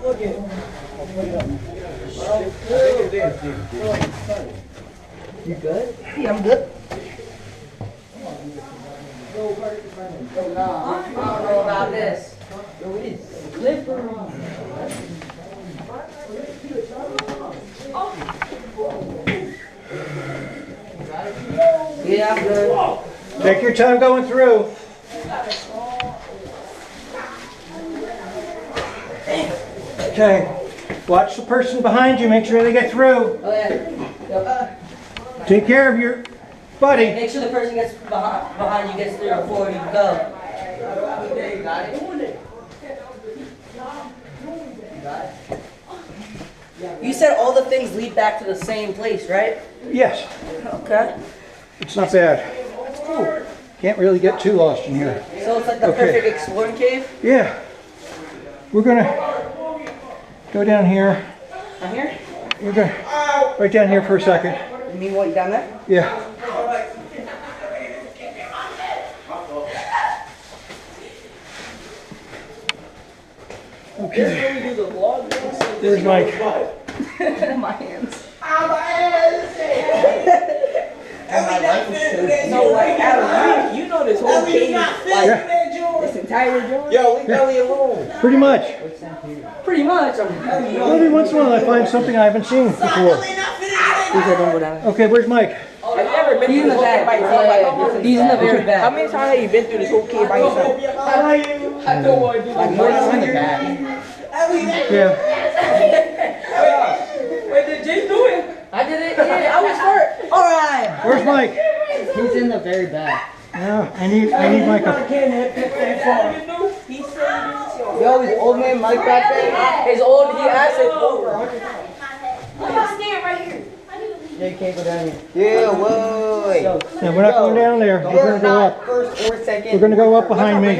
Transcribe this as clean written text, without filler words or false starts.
You good? Yeah, I'm good. I don't know about this. Yeah, I'm good. Take your time going through. Okay. Watch the person behind you. Make sure they get through. Oh, yeah. Take care of your buddy. Make sure the person gets behind you gets through before you go. You got it? You said all the things lead back to the same place, right? Yes. Okay. It's not bad. That's cool. Can't really get too lost in here. So it's like the perfect exploring cave? Yeah. We're gonna go down here. I'm here? We're gonna right down here for a second. You mean what, you down there? Yeah. Okay. There's Mike. My hands. No, like, Adam, you know this whole cave, like, this entire joint? Yo, leave Ellie alone. Pretty much. Pretty much. Every once in a while I find something I haven't seen before. Okay, where's Mike? Have you ever been through this whole cave by yourself? Like, He's in the very back. how many times have you been through this whole cave by yourself? I don't want to do Like, more than 100? Yeah. Wait, did Jay do it? I did it. Yeah, I was first. All right. Where's Mike? He's in the very back. Yeah, I need Mike up. Yo, is old man Mike back there? His old, he asked it over 100 times. Yeah, you can't go down here. Yeah, whoa. Yeah, we're not going down there. We're gonna go up. First or second. We're gonna go up behind me.